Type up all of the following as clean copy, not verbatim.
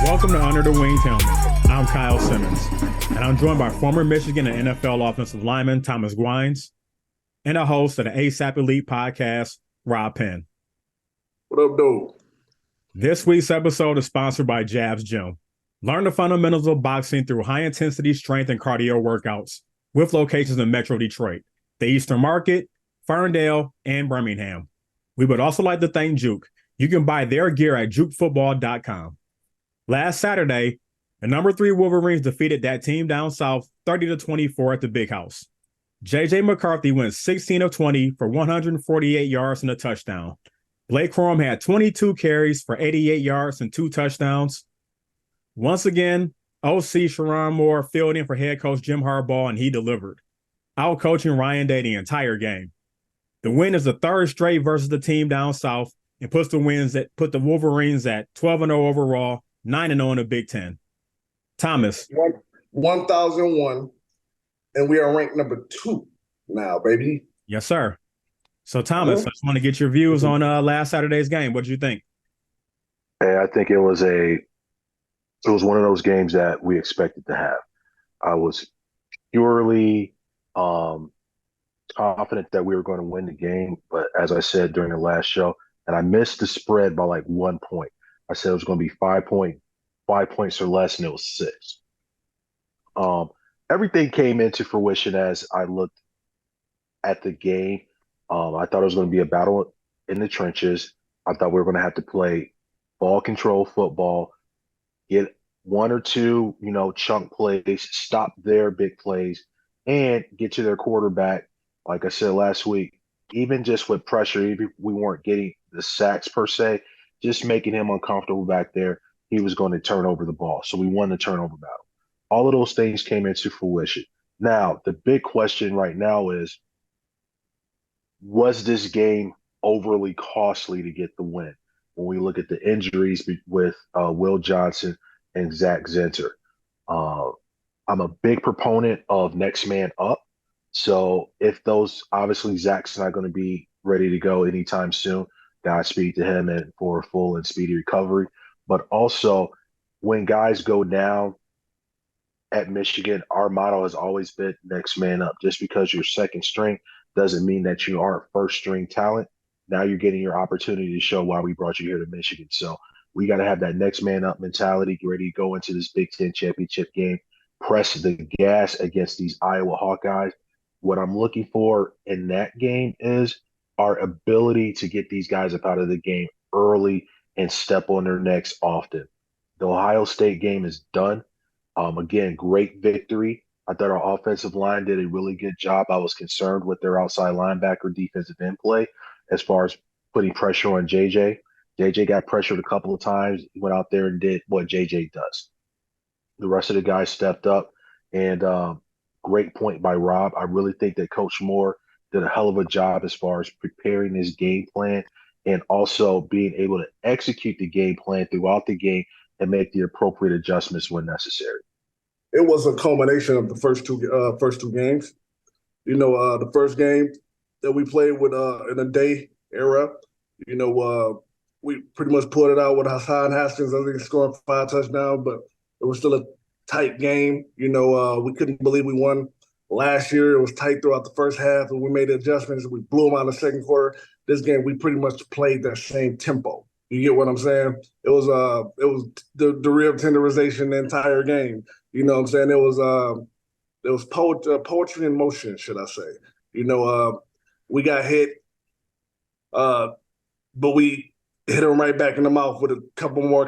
Welcome to Under the Wings Helmet. I'm Kyle Simmons, and I'm joined by former Michigan and NFL offensive lineman Thomas Guynes and a host of the ASAP Elite podcast, Rob Penn. What up, dude? This week's episode is sponsored by Jabs Gym. Learn the fundamentals of boxing through high-intensity strength and cardio workouts with locations in Metro Detroit, the Eastern Market, Ferndale, and Birmingham. We would also like to thank Juke. You can buy their gear at jukefootball.com. Last Saturday, the number 3 Wolverines defeated that team down south 30-24 at the Big House. J.J. McCarthy went 16 of 20 for 148 yards and a touchdown. Blake Corum had 22 carries for 88 yards and 2 touchdowns. Once again, OC Sharon Moore filled in for head coach Jim Harbaugh, and he delivered, out-coaching Ryan Day the entire game. The win is the third straight versus the team down south and put the Wolverines at 12-0 overall, 9-0 in the Big Ten. Thomas. 1,001, and we are ranked number 2 now, baby. Yes, sir. So, Thomas, I just want to get your views on last Saturday's game. What did you think? Hey, I think it was one of those games that we expected to have. I was purely confident that we were going to win the game, but as I said during the last show, and I missed the spread by like 1 point. I said it was going to be 5 points or less, and it was 6. Everything came into fruition as I looked at the game. I thought it was going to be a battle in the trenches. I thought we were going to have to play ball control football, get 1 or 2, chunk plays, stop their big plays, and get to their quarterback. Like I said last week, even just with pressure, even we weren't getting the sacks per se, just making him uncomfortable back there, he was going to turn over the ball. So we won the turnover battle. All of those things came into fruition. Now, the big question right now is, was this game overly costly to get the win? When we look at the injuries with Will Johnson and Zach Zinter. I'm a big proponent of next man up. So if obviously Zach's not going to be ready to go anytime soon, Godspeed to him and for a full and speedy recovery. But also, when guys go down at Michigan, our motto has always been next man up. Just because you're second string doesn't mean that you aren't first string talent. Now you're getting your opportunity to show why we brought you here to Michigan. So we got to have that next man up mentality, get ready to go into this Big Ten championship game, press the gas against these Iowa Hawkeyes. What I'm looking for in that game is our ability to get these guys up out of the game early and step on their necks often. The Ohio State game is done. Again, great victory. I thought our offensive line did a really good job. I was concerned with their outside linebacker defensive end play as far as putting pressure on JJ. JJ got pressured a couple of times. He went out there and did what JJ does. The rest of the guys stepped up, and great point by Rob. I really think that Coach Moore did a hell of a job as far as preparing his game plan and also being able to execute the game plan throughout the game and make the appropriate adjustments when necessary. It was a culmination of the first two games. The first game that we played with in the day era, we pretty much pulled it out with Hassan Haskins. I think scoring 5 touchdowns, but it was still a tight game. We couldn't believe we won last year. It was tight throughout the first half, and we made the adjustments. We blew them out in the second quarter. This game, we pretty much played that same tempo. You get what I'm saying? It was the real tenderization the entire game. You know what I'm saying? It was poetry in motion, should I say? We got hit, but we hit him right back in the mouth with a couple more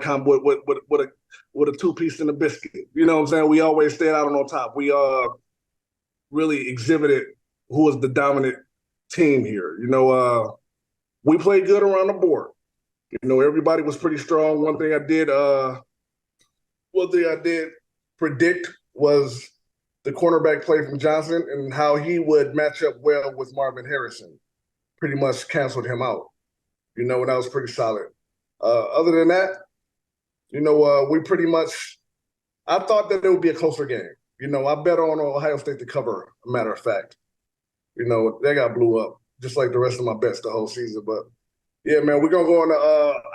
with a 2-piece and a biscuit. You know what I'm saying? We always stayed out on top. We really exhibited who was the dominant team here. We played good around the board. Everybody was pretty strong. One thing I did predict was the cornerback play from Johnson and how he would match up well with Marvin Harrison. Pretty much canceled him out. And that was pretty solid. Other than that, we pretty much – I thought that it would be a closer game. I bet on Ohio State to cover, a matter of fact. They got blew up. just like the rest of my bets the whole season. But yeah, man, we're gonna go into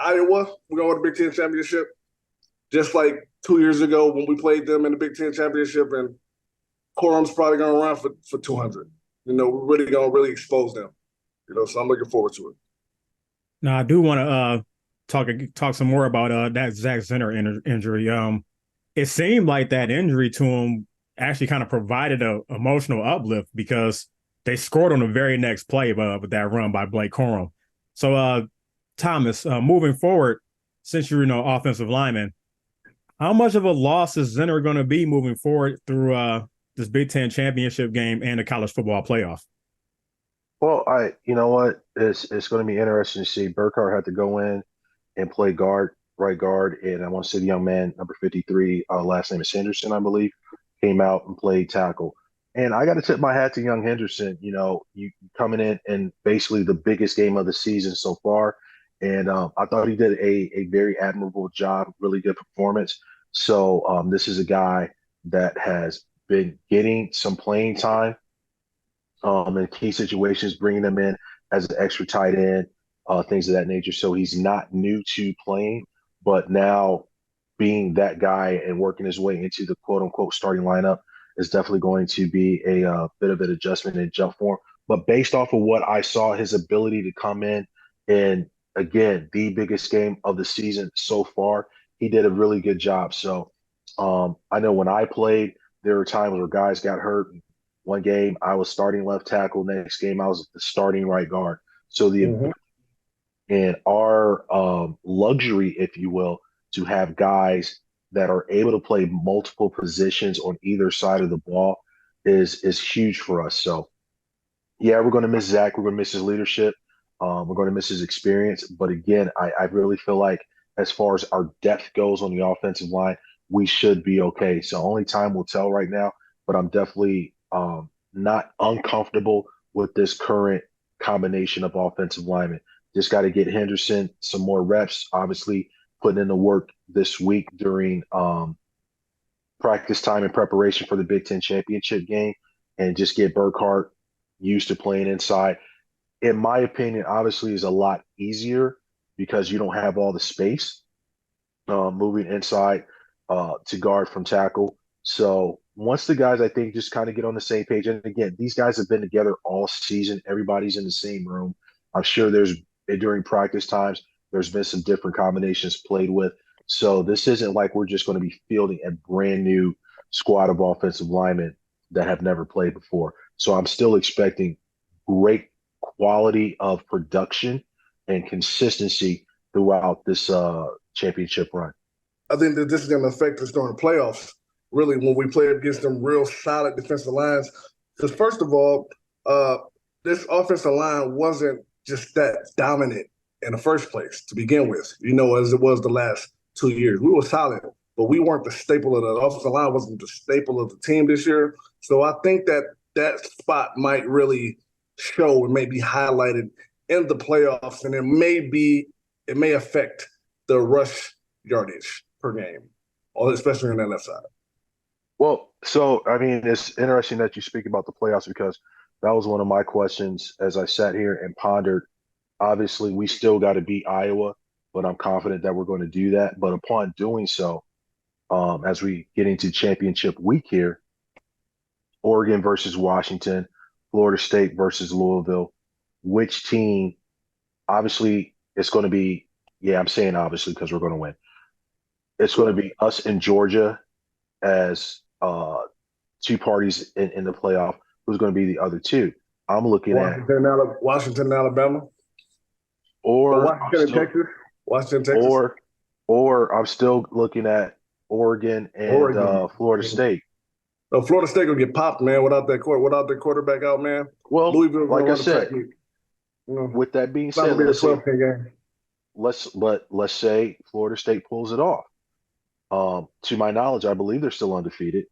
Iowa. We're going to the Big Ten championship, just like 2 years ago when we played them in the Big Ten championship, and Corum's probably gonna run for 200. We're really gonna expose them. So I'm looking forward to it. Now I do want to talk some more about that Zach Zinner injury. It seemed like that injury to him actually kind of provided a emotional uplift because they scored on the very next play with that run by Blake Corum. So Thomas, moving forward, since you're offensive lineman, how much of a loss is Zinner going to be moving forward through this Big Ten championship game and the college football playoff? Well, you know what? It's going to be interesting to see. Burkhardt had to go in and play right guard, and I want to say the young man, number 53, last name is Henderson, I believe, came out and played tackle. And I got to tip my hat to young Henderson. You coming in basically the biggest game of the season so far, and I thought he did a very admirable job, really good performance. So this is a guy that has been getting some playing time in key situations, bringing them in as an extra tight end, things of that nature. So he's not new to playing, but now being that guy and working his way into the quote unquote starting lineup is definitely going to be a bit of an adjustment and jump for him. But based off of what I saw, his ability to come in and again, the biggest game of the season so far, he did a really good job. So I know when I played, there were times where guys got hurt. One game I was starting left tackle. Next game I was the starting right guard. So and our luxury, if you will, to have guys that are able to play multiple positions on either side of the ball is huge for us. So yeah, we're going to miss Zach. We're going to miss his leadership. We're going to miss his experience. But again, I really feel like as far as our depth goes on the offensive line, we should be okay. So only time will tell right now. But I'm definitely not uncomfortable with this current combination of offensive linemen. Just got to get Henderson some more reps, obviously putting in the work this week during practice time and preparation for the Big Ten championship game, and just get Burkhardt used to playing inside. In my opinion, obviously is a lot easier because you don't have all the space moving inside to guard from tackle. So once the guys, I think, just kind of get on the same page, and again, these guys have been together all season. Everybody's in the same room. I'm sure during practice times, there's been some different combinations played with. So this isn't like we're just going to be fielding a brand new squad of offensive linemen that have never played before. So I'm still expecting great quality of production and consistency throughout this championship run. I think that this is going to affect us during the playoffs, really, when we play against them real solid defensive lines. Because first of all, this offensive line wasn't just that dominant in the first place to begin with, as it was the last 2 years. We were solid, but we weren't the staple of the offensive line, wasn't the staple of the team this year. So I think that spot might really show and may be highlighted in the playoffs, and it may affect the rush yardage per game, especially on that left side. Well, so, I mean, it's interesting that you speak about the playoffs because that was one of my questions as I sat here and pondered. Obviously, we still got to beat Iowa, but I'm confident that we're going to do that. But upon doing so, as we get into championship week here, Oregon versus Washington, Florida State versus Louisville, which team, obviously, it's going to be, yeah, I'm saying obviously because we're going to win. It's going to be us and Georgia as two parties in the playoff. Who's going to be the other two? I'm looking at Washington, Alabama, or Washington, Texas, or I'm still looking at Oregon and Florida State. No, Florida State will get popped, man, without their quarterback out, man. Well, Louisville, like I said, with that being said, let's say Florida State pulls it off. To my knowledge, I believe they're still undefeated.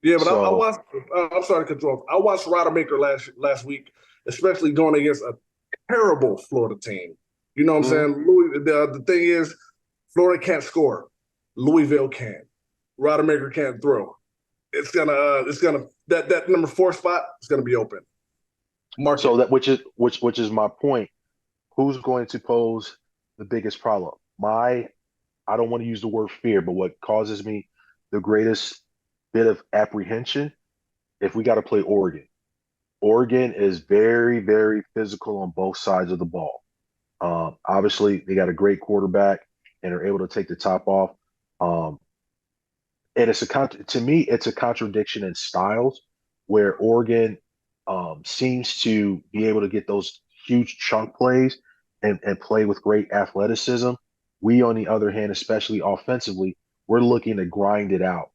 Yeah, but I watched. I'm sorry to cut you off. I watched Rodemaker last week, especially going against a terrible Florida team. You know what I'm saying? The thing is, Florida can't score. Louisville can. Rodemaker can't throw. It's gonna that number 4 spot is gonna be open. Market. So that which is my point. Who's going to pose the biggest problem? I don't want to use the word fear, but what causes me the greatest bit of apprehension if we got to play Oregon. Oregon is very, very physical on both sides of the ball. Obviously, they got a great quarterback and are able to take the top off. Um, and to me, it's a contradiction in styles where Oregon seems to be able to get those huge chunk plays and play with great athleticism. We, on the other hand, especially offensively, we're looking to grind it out.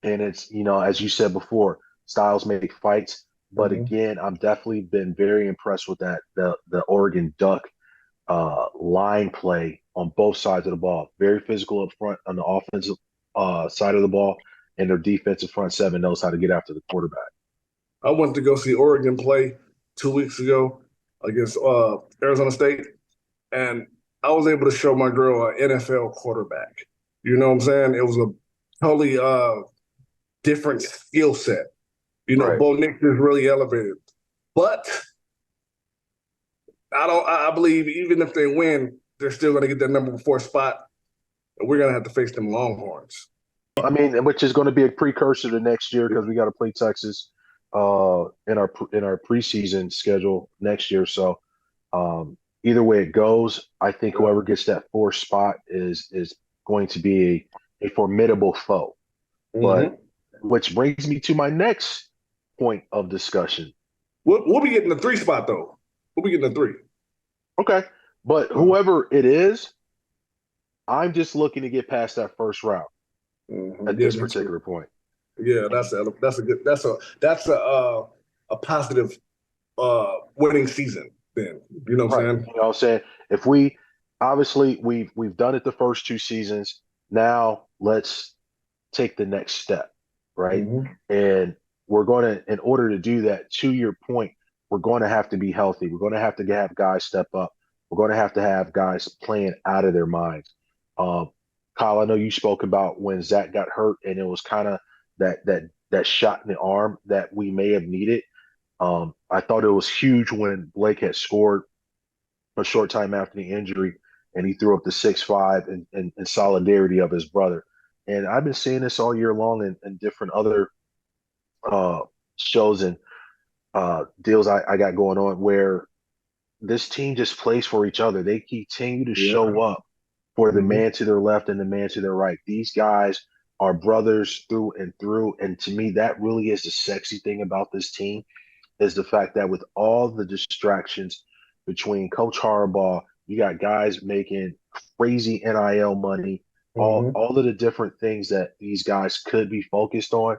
And it's, as you said before, styles make fights. But again, I'm definitely been very impressed with the Oregon Duck line play on both sides of the ball. Very physical up front on the offensive side of the ball, and their defensive front seven knows how to get after the quarterback. I went to go see Oregon play 2 weeks ago against Arizona State, and I was able to show my girl an NFL quarterback. You know what I'm saying? It was a totally different skill set. Right. Bo Nix is really elevated. But I believe even if they win, they're still going to get that number 4 spot, and we're going to have to face them Longhorns. I mean, which is going to be a precursor to next year because we got to play Texas in our preseason schedule next year. So either way it goes, I think whoever gets that 4 spot is going to be a formidable foe. But which brings me to my next point of discussion. We'll be getting the 3 spot though. We'll be getting the 3. Okay, but whoever it is, I'm just looking to get past that first round at this particular point. Yeah, that's a positive winning season. Then you know what I'm saying. You know what I'm saying? If we've done it the first 2 seasons. Now let's take the next step, right? And we're going to, in order to do that, to your point, we're going to have to be healthy. We're going to have guys step up. We're going to have guys playing out of their minds. Kyle, I know you spoke about when Zach got hurt, and it was kind of that shot in the arm that we may have needed. I thought it was huge when Blake had scored a short time after the injury, and he threw up the 6-5 in solidarity of his brother. And I've been seeing this all year long in different other shows and deals I got going on where this team just plays for each other. They continue to show up for the man to their left and the man to their right. These guys are brothers through and through. And to me, that really is the sexy thing about this team, is the fact that with all the distractions between Coach Harbaugh, you got guys making crazy NIL money, all of the different things that these guys could be focused on.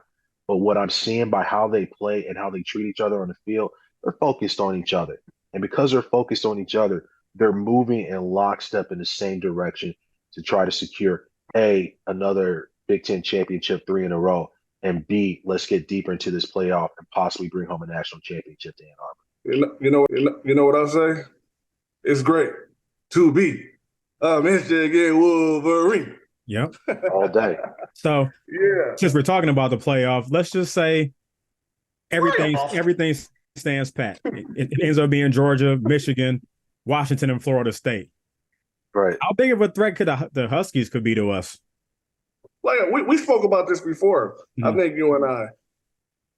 But what I'm seeing by how they play and how they treat each other on the field, they're focused on each other. And because they're focused on each other, they're moving in lockstep in the same direction to try to secure A, another Big Ten championship 3 in a row, and B, let's get deeper into this playoff and possibly bring home a national championship to Ann Arbor. You know what I say? It's great to be a Michigan Wolverine. Yep. All day. So since we're talking about the playoff, let's just say everything stands pat. It ends up being Georgia, Michigan, Washington, and Florida State. Right. How big of a threat could the Huskies could be to us? Like we spoke about this before. I think you and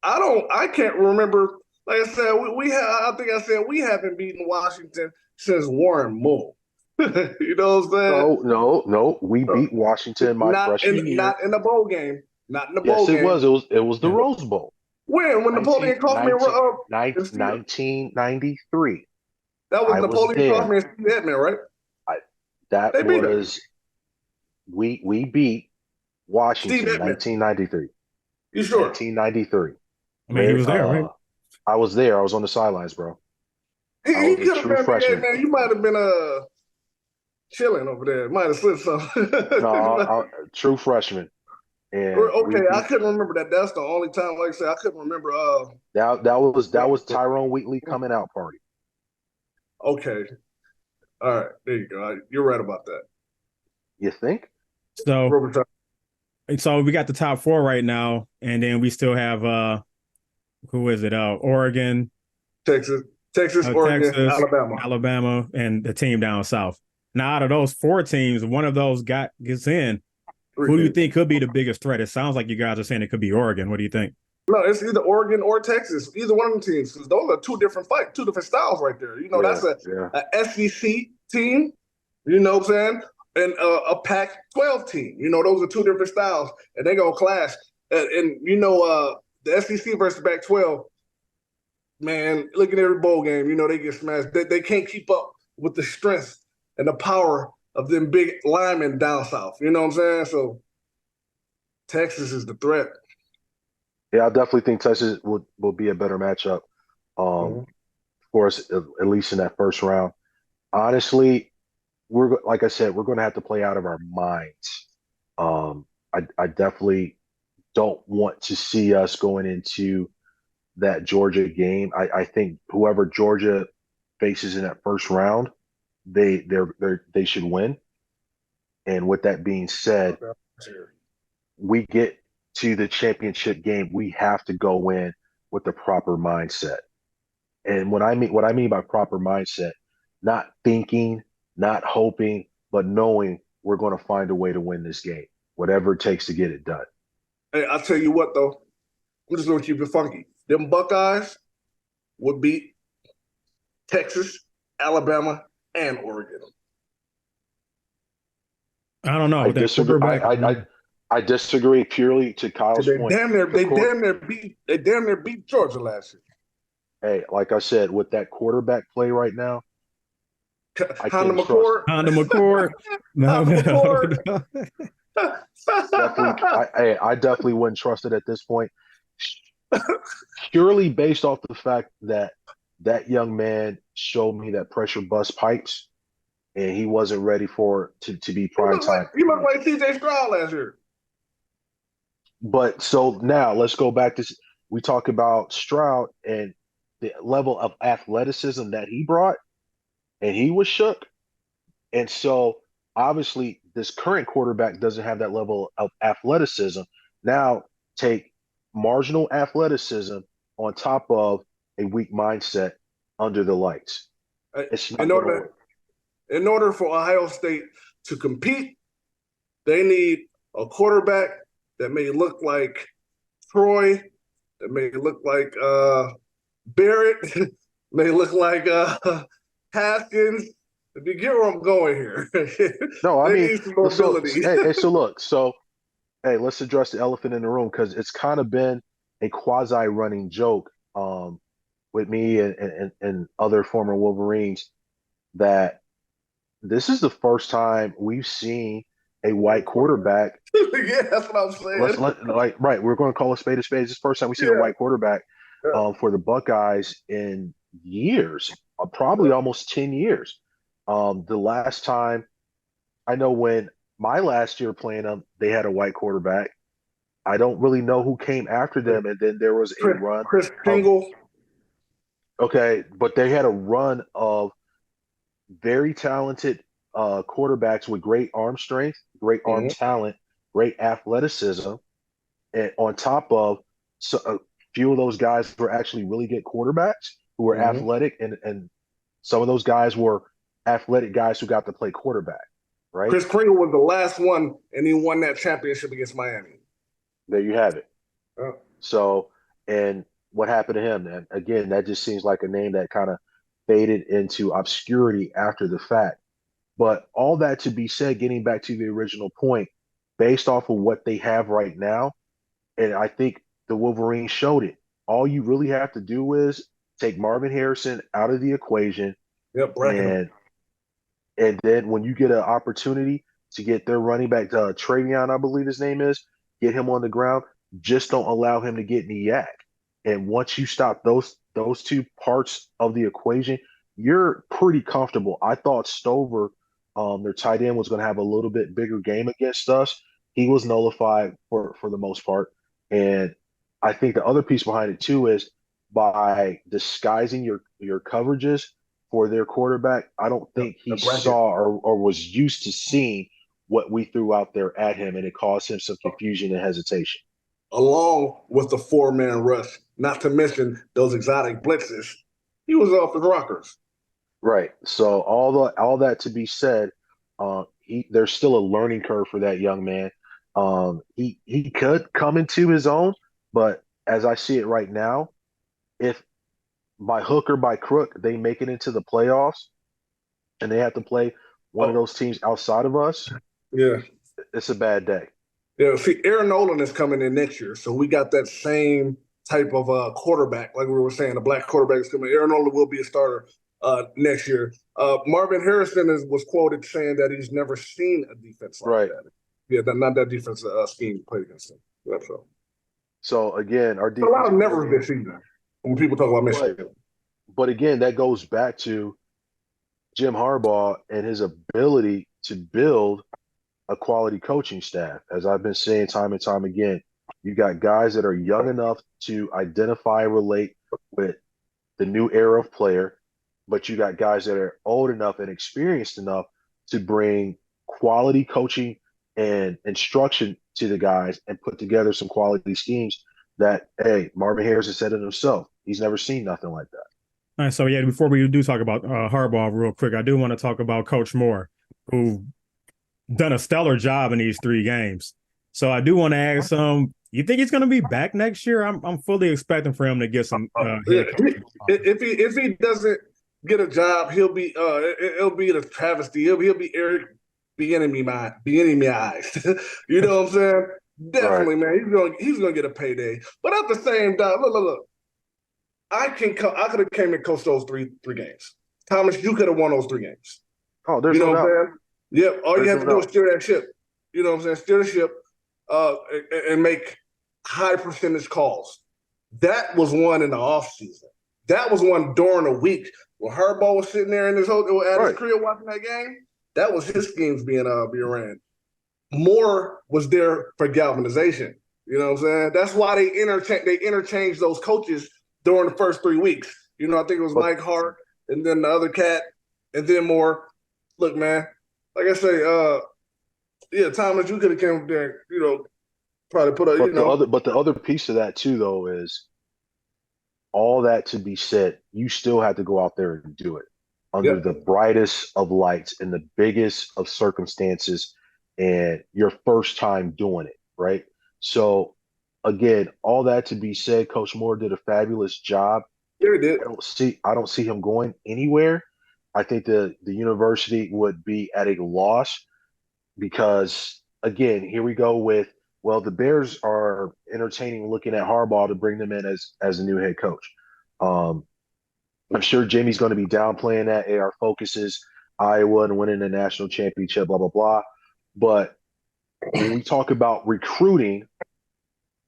I can't remember. Like I said, I think I said we haven't beaten Washington since Warren Moon. You know what I'm saying? No. We beat Washington freshman year. Not in the bowl game. Not in the bowl game. Yes, it was the Rose Bowl. When Napoleon Kaufman 1993. That was Napoleon Kaufman and Steve Edman, right? We beat Washington 1993. You sure? 1993. I mean, he was there, right? I was there. I was on the sidelines, bro. He could have been freshman. Man, you might have been chilling over there. Might have slipped something. No, true freshman. And I couldn't remember that. That's the only time, like I said, I couldn't remember. That was Tyrone Wheatley coming out party. Okay. All right. There you go. You're right about that. You think? So we got the top 4 right now, and then we still have who is it? Oregon, Texas, Oregon, Texas, Alabama. Alabama, and the team down south. Now, out of those 4 teams, one of those gets in. Who do you think could be the biggest threat? It sounds like you guys are saying it could be Oregon. What do you think? No, it's either Oregon or Texas. Either one of the teams. Because those are two different fights, two different styles right there. That's a SEC team. You know what I'm saying? And a Pac-12 team. Those are two different styles, and they're gonna clash. The SEC versus Pac-12. Man, look at every bowl game. They get smashed. They can't keep up with the strength and the power of them big linemen down south. You know what I'm saying? So Texas is the threat. Yeah, I definitely think Texas will be a better matchup for us, at least in that first round. Honestly, like I said, we're going to have to play out of our minds. I definitely don't want to see us going into that Georgia game. I think whoever Georgia faces in that first round, they should win. And with that being said, we get to the championship game, we have to go in with the proper mindset. And what I mean by proper mindset, not thinking, not hoping, but knowing we're going to find a way to win this game, whatever it takes to get it done. Hey, I'll tell you what, though. I'm just going to keep it funky. Them Buckeyes would beat Texas, Alabama, and Oregon. I don't know. I disagree purely to Kyle's point. They damn near beat Georgia last year. Hey, like I said, with that quarterback play right now, Honda McCord. No. I definitely wouldn't trust it at this point. Purely based off the fact that young man showed me that pressure bust pipes, and he wasn't ready to be prime time. He looked like CJ Stroud last year. But so now let's go back to we talk about Stroud and the level of athleticism that he brought, and he was shook. And so obviously this current quarterback doesn't have that level of athleticism. Now take marginal athleticism on top of a weak mindset under the lights. In order for Ohio State to compete, they need a quarterback that may look like Troy, that may look like Barrett, may look like Haskins. If you get where I'm going here. No, I mean, let's address the elephant in the room, because it's kind of been a quasi-running joke with me and other former Wolverines that this is the first time we've seen a white quarterback. Yeah, that's what I'm saying. We're going to call a spade a spade. It's the first time we've seen a white quarterback for the Buckeyes in years, probably almost 10 years. The last time, I know when my last year playing them, they had a white quarterback. I don't really know who came after them, and then there was a run. Chris Kringle. Okay, but they had a run of very talented quarterbacks with great arm strength, great arm talent, great athleticism, and on top of a few of those guys were actually really good quarterbacks who were athletic, and some of those guys were athletic guys who got to play quarterback, right? Chris Kringle was the last one, and he won that championship against Miami. There you have it. So, and what happened to him? And again, that just seems like a name that kind of faded into obscurity after the fact. But all that to be said, getting back to the original point, based off of what they have right now, and I think the Wolverines showed it. All you really have to do is take Marvin Harrison out of the equation, and then when you get an opportunity to get their running back, Travion, I believe his name is, get him on the ground, just don't allow him to get in the yak. And once you stop those two parts of the equation, you're pretty comfortable. I thought Stover, their tight end, was going to have a little bit bigger game against us. He was nullified for the most part. And I think the other piece behind it too is by disguising your coverages for their quarterback, I don't think he saw or was used to seeing what we threw out there at him, and it caused him some confusion and hesitation. Along with the 4-man rush, not to mention those exotic blitzes he was off his rockers. Right. So all that to be said, there's still a learning curve for that young man. He could come into his own, but as I see it right now, if by hook or by crook they make it into the playoffs and they have to play one of Oh, those teams outside of us, yeah. it's a bad day. Yeah, see, Aaron Nolan is coming in next year, so we got that same type of quarterback, like we were saying. The black quarterback is coming. Aaron Nolan will be a starter next year. Marvin Harrison was quoted saying that he's never seen a defense like Right. that. Yeah, not that defense scheme played against him. That's so. So again, our A lot of defensive nevers coordinator, this season when people talk about but Michigan. but again, that goes back to Jim Harbaugh and his ability to build a quality coaching staff. As I've been saying time and time again, you got guys that are young enough to identify and relate with the new era of player, but you got guys that are old enough and experienced enough to bring quality coaching and instruction to the guys and put together some quality schemes that, hey, Marvin Harrison said it himself. He's never seen nothing like that. All right, so yeah, before we do talk about Harbaugh real quick, I do want to talk about Coach Moore, who done a stellar job in these 3 games. So I do want to ask you think he's going to be back next year? I'm fully expecting for him to get some Yeah, head coaching. if he doesn't get a job, he'll be it'll be the travesty. He'll be Eric Bieniemy eyes. You know what I'm saying? Right. Definitely, man. He's gonna get a payday. But at the same time, look. I could have came and coached those three games. Thomas, you could have won those 3 games. Oh, there's You know no what I'm doubt. saying? Yep. All There's you have no to do is doubt. steer that ship. You know what I'm saying? Steer the ship and make high percentage calls. That was one in the offseason. That was one during the week when Harbaugh was sitting there in his hotel at his Right. crib watching that game. That was his schemes being ran. Moore was there for galvanization. You know what I'm saying? That's why they interchanged those coaches during the first 3 weeks. You know, I think it was But Mike Hart and then the other cat and then Moore. Look, man, like I say, yeah, Thomas, you could have came up there, probably put a, but the other piece of that too though is all that to be said, you still have to go out there and do it under yep, the brightest of lights in the biggest of circumstances and your first time doing it, right? So again, all that to be said, Coach Moore did a fabulous job. there he did. I don't see him going anywhere. I think the university would be at a loss because again, here we go with well, the Bears are entertaining looking at Harbaugh to bring them in as a new head coach. Um, I'm sure Jimmy's going to be downplaying that. Hey, our focus is Iowa and winning the national championship, blah blah blah. But when we talk about recruiting,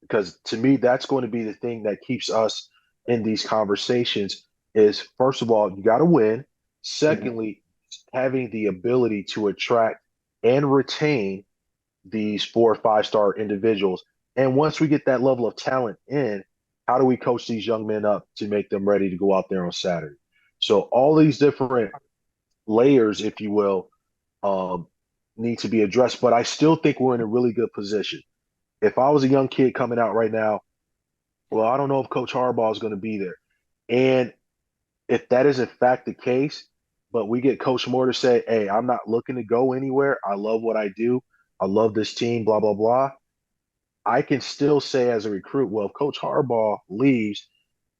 because to me that's going to be the thing that keeps us in these conversations is first of all you got to win. Secondly, having the ability to attract and retain these 4 or 5 star individuals. And once we get that level of talent in, how do we coach these young men up to make them ready to go out there on Saturday? So all these different layers, if you will, need to be addressed. But I still think we're in a really good position. If I was a young kid coming out right now, well, I don't know if Coach Harbaugh is going to be there. And if that is in fact the case, but we get Coach Moore to say, hey, I'm not looking to go anywhere. I love what I do. I love this team, blah, blah, blah. I can still say as a recruit, well, if Coach Harbaugh leaves,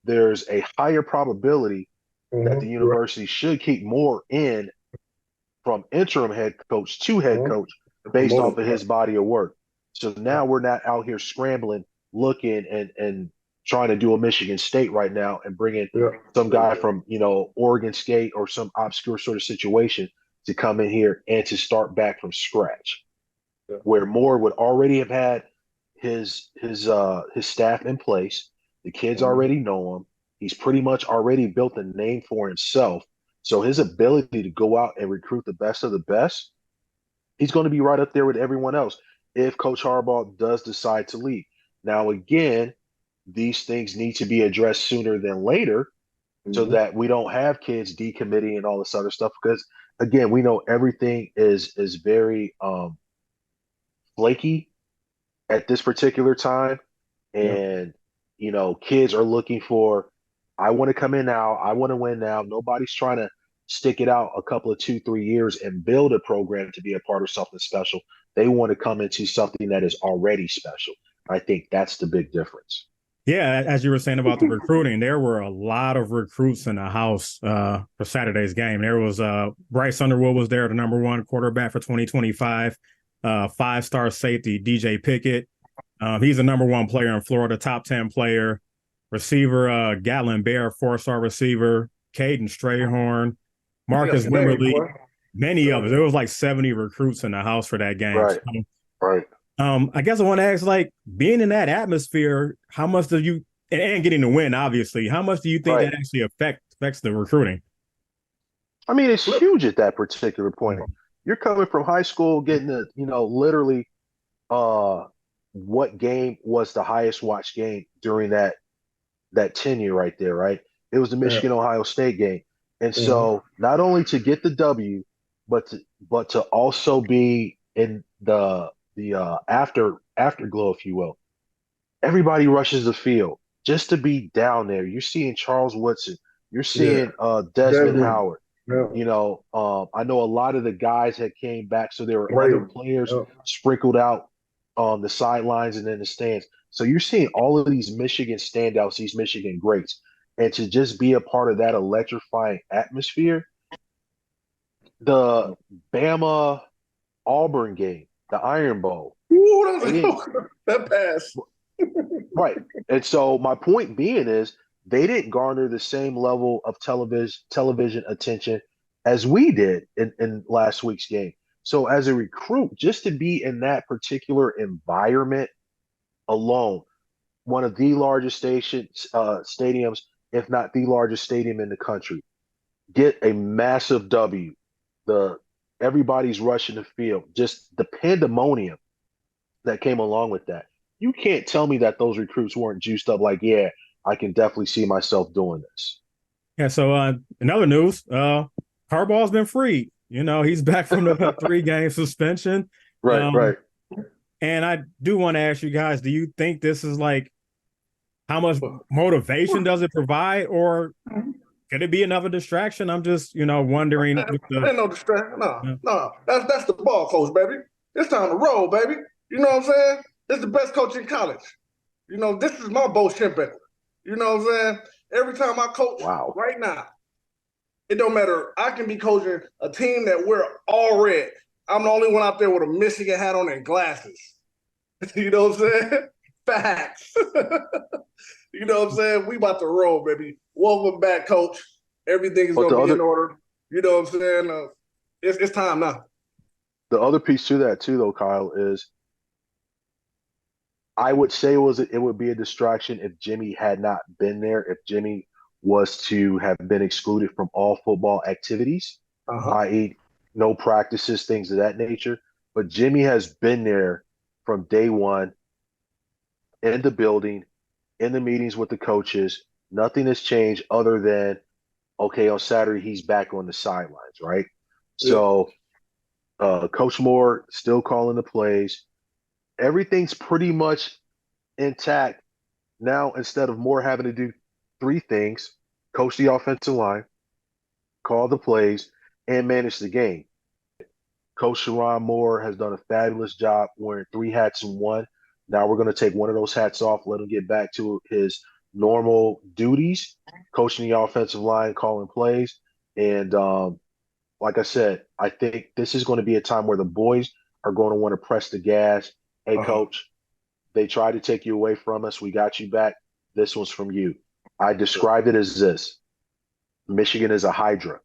there's a higher probability that the Right. university should keep Moore in from interim head coach to head coach based off of his body of work. So now we're not out here scrambling, looking and trying to do a Michigan State right now and bring in some guy from, Oregon State or some obscure sort of situation to come in here and to start back from scratch. Where Moore would already have had his staff in place. The kids already know him. He's pretty much already built a name for himself. So his ability to go out and recruit the best of the best, he's going to be right up there with everyone else if Coach Harbaugh does decide to leave. Now, again, these things need to be addressed sooner than later so that we don't have kids decommitting and all this other stuff. Because, again, we know everything is very flaky at this particular time. And, kids are looking for I want to come in now. I want to win now. Nobody's trying to stick it out a couple of 2, 3 years and build a program to be a part of something special. They want to come into something that is already special. I think that's the big difference. Yeah, as you were saying about the recruiting, there were a lot of recruits in the house for Saturday's game. There was Bryce Underwood was there, the number 1 quarterback for 2025, 5-star safety DJ Pickett. He's the number 1 player in Florida, top 10 player. Receiver Gatlin Bear, 4-star receiver. Caden Strayhorn, Marcus Wimberly, many of us. There was like 70 recruits in the house for that game. Right, So, right. I guess I want to ask, like, being in that atmosphere, how much do you, and getting the win, obviously, how much do you think that actually affects the recruiting? I mean, it's huge at that particular point. You're coming from high school, getting to, literally, what game was the highest watched game during that tenure right there, right? It was the Michigan Ohio State game. And so not only to get the W, but to also be in the afterglow, if you will. Everybody rushes the field just to be down there. You're seeing Charles Woodson. You're seeing Desmond Howard. Yeah. I know a lot of the guys had came back, so there were other players sprinkled out on the sidelines and in the stands. So you're seeing all of these Michigan standouts, these Michigan greats, and to just be a part of that electrifying atmosphere. The Bama Auburn game, the Iron Bowl. Ooh, that pass. Right. And so my point being is they didn't garner the same level of television attention as we did in last week's game. So as a recruit, just to be in that particular environment alone, one of the largest stadiums, if not the largest stadium in the country, get a massive W. Everybody's rushing the field, just the pandemonium that came along with that. You can't tell me that those recruits weren't juiced up like, yeah, I can definitely see myself doing this. Yeah, so in other news, Harbaugh's been freed. He's back from the 3-game suspension. Right. And I do want to ask you guys, do you think this is like, how much motivation does it provide, or could it be another distraction? I'm just, wondering. Ain't no distraction. No. That's the ball coach, baby. It's time to roll, baby. You know what I'm saying? This is the best coach in college. This is my Bo Schembechler. You know what I'm saying? Every time I coach right now, it don't matter. I can be coaching a team that we're all red. I'm the only one out there with a Michigan hat on and glasses. You know what I'm saying? Facts. You know what I'm saying? We about to roll, baby. Welcome back, coach. Everything is going to be in order. You know what I'm saying? It's time now. The other piece to that, too, though, Kyle, is I would say it would be a distraction if Jimmy had not been there, if Jimmy was to have been excluded from all football activities, i.e., no practices, things of that nature. But Jimmy has been there from day one, in the building, in the meetings with the coaches. Nothing has changed other than, okay, on Saturday, he's back on the sidelines, right? Yeah. So Coach Moore still calling the plays. Everything's pretty much intact. Now, instead of Moore having to do 3 things, coach the offensive line, call the plays, and manage the game. Coach Sharon Moore has done a fabulous job wearing 3 hats in one. Now we're going to take one of those hats off, let him get back to his normal duties, coaching the offensive line, calling plays. And like I said, I think this is going to be a time where the boys are going to want to press the gas. Hey, coach, they tried to take you away from us. We got you back. This one's from you. I described it as this. Michigan is a hydra,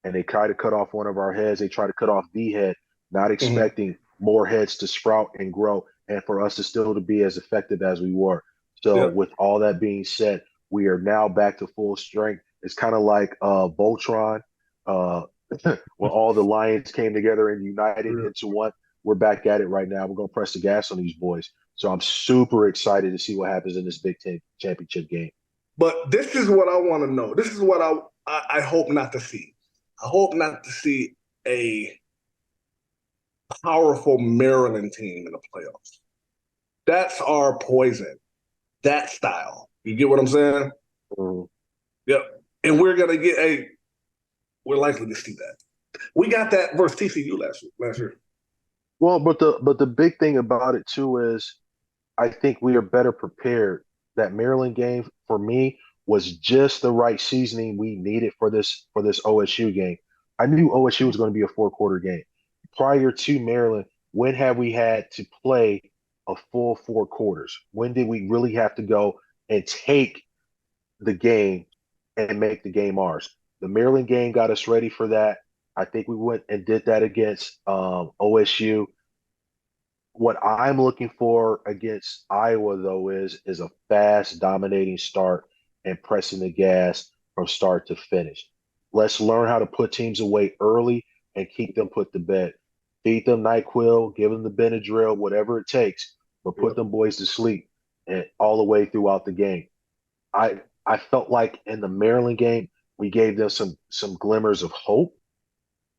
and they try to cut off one of our heads. They try to cut off the head, not expecting more heads to sprout and grow and for us to still to be as effective as we were. So with all that being said, we are now back to full strength. It's kind of like Voltron when all the Lions came together and united into one. We're back at it right now. We're going to press the gas on these boys. So I'm super excited to see what happens in this Big Ten championship game. But this is what I want to know. This is what I hope not to see. I hope not to see a powerful Maryland team in the playoffs. That's our poison. That style. You get what I'm saying? Yep. And we're gonna get we're likely to see that. We got that versus TCU last year. Well, but the big thing about it too is I think we are better prepared. That Maryland game for me was just the right seasoning we needed for this OSU game. I knew OSU was going to be a 4 quarter game. Prior to Maryland, when have we had to play a full 4 quarters? When did we really have to go and take the game and make the game ours? The Maryland game got us ready for that. I think we went and did that against OSU. What I'm looking for against Iowa, though, is a fast, dominating start and pressing the gas from start to finish. Let's learn how to put teams away early and keep them put to bed. Feed them NyQuil, give them the Benadryl, whatever it takes, but put them boys to sleep and all the way throughout the game. I felt like in the Maryland game, we gave them some glimmers of hope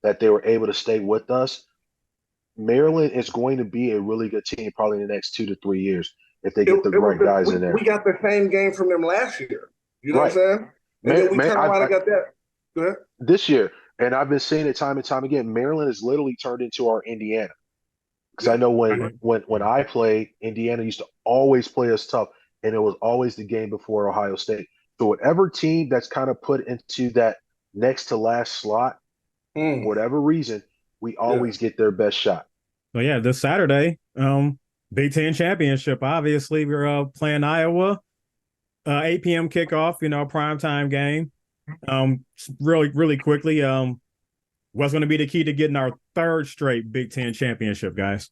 that they were able to stay with us. Maryland is going to be a really good team probably in the next 2 to 3 years if they get the right guys in there. We got the same game from them last year. You know Right. what I'm saying? And then we turned around and got that. Go ahead. This year, and I've been saying it time and time again, Maryland has literally turned into our Indiana. Because I know when I played, Indiana used to always play us tough, and it was always the game before Ohio State. So whatever team that's kind of put into that next to last slot, for whatever reason, we always get their best shot. So yeah, this Saturday, Big Ten championship. Obviously, we're playing Iowa, 8 p.m. kickoff. Primetime game. Really quickly, what's going to be the key to getting our third straight Big Ten championship, guys?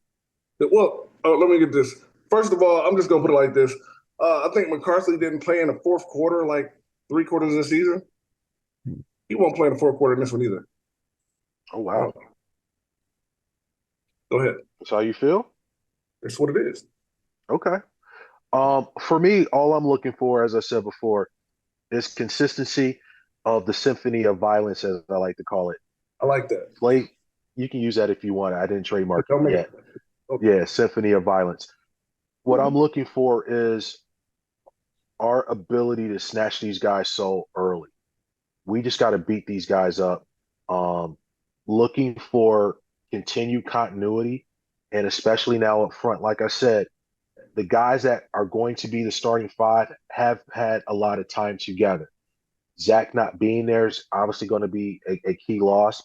Well, let me get this. First of all, I'm just going to put it like this. I think McCarthy didn't play in the fourth quarter, like 3 quarters of the season. He won't play in the fourth quarter in this one either. Oh, wow. Go ahead. That's how you feel? That's what it is. Okay. For me, all I'm looking for, as I said before, is consistency of the symphony of violence, as I like to call it. I like that. Play, you can use that if you want. I didn't trademark it yet. Okay. Yeah, symphony of violence. What I'm looking for is our ability to snatch these guys so early. We just got to beat these guys up. Looking for continued continuity, and especially now up front. Like I said, the guys that are going to be the starting 5 have had a lot of time together. Zach not being there is obviously going to be a key loss,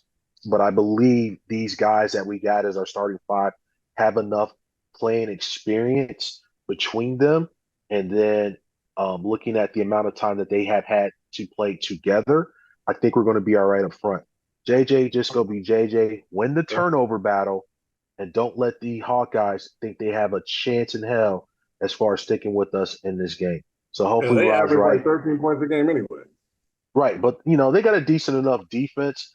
but I believe these guys that we got as our starting 5 have enough playing experience between them, and then looking at the amount of time that they have had to play together, I think we're going to be all right up front. JJ just go be JJ, win the turnover battle, and don't let the Hawkeyes think they have a chance in hell as far as sticking with us in this game. So hopefully they Rod's average right. like 13 points a game anyway. Right, but they got a decent enough defense.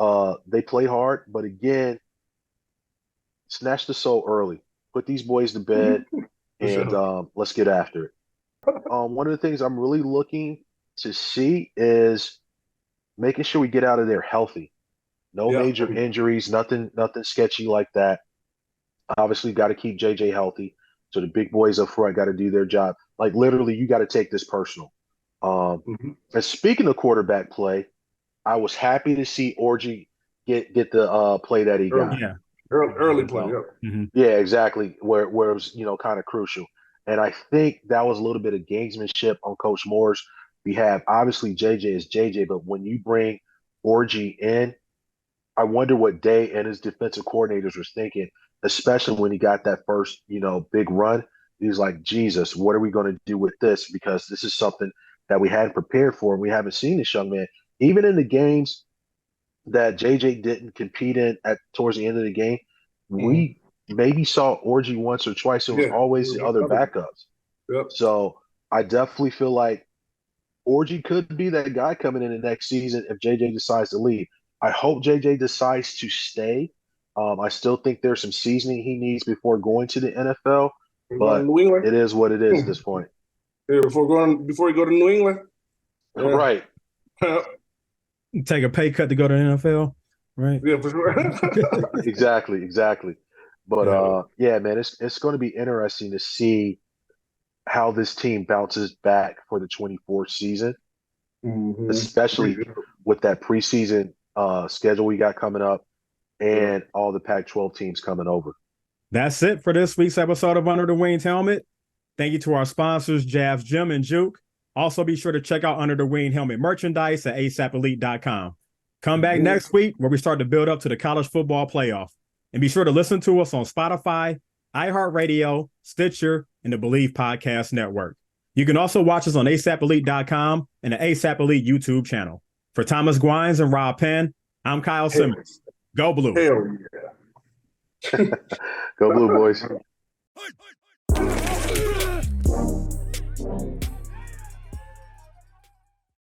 They play hard, but again, snatch the soul early. Put these boys to bed, and let's get after it. One of the things I'm really looking to see is making sure we get out of there healthy. No major injuries, nothing sketchy like that. Obviously, got to keep JJ healthy. So the big boys up front got to do their job. Like literally, you got to take this personal. And speaking of quarterback play, I was happy to see Orji get the play that he got. Yeah, early play. Yeah, exactly. Where it was kind of crucial. And I think that was a little bit of gamesmanship on Coach Moore's behalf. Obviously, JJ is JJ, but when you bring Orji in, I wonder what Day and his defensive coordinators was thinking, especially when he got that first, big run. He's like, Jesus, what are we going to do with this? Because this is something that we hadn't prepared for, and we haven't seen this young man. Even in the games that JJ didn't compete in towards the end of the game, we maybe saw Orji once or twice. It was always the other backups. Yep. So I definitely feel like Orji could be that guy coming in the next season if JJ decides to leave. I hope JJ decides to stay. I still think there's some seasoning he needs before going to the NFL, but it is what it is at this point. Yeah, before you go to New England. Right. Take a pay cut to go to the NFL, right? Yeah, for sure. Exactly. But yeah, man, it's going to be interesting to see how this team bounces back for the 24th season. especially with that preseason schedule we got coming up and all the Pac-12 teams coming over. That's it for this week's episode of Under the Wings Helmet. Thank you to our sponsors, Javs Gym and Juke. Also, be sure to check out Under the Wing Helmet merchandise at asapelite.com. Come back next week where we start to build up to the college football playoff. And be sure to listen to us on Spotify, iHeartRadio, Stitcher, and the Believe Podcast Network. You can also watch us on asapelite.com and the ASAP Elite YouTube channel. For Thomas Guynes and Rob Penn, I'm Kyle Simmons. Go Blue. Hell yeah. Go Blue, boys.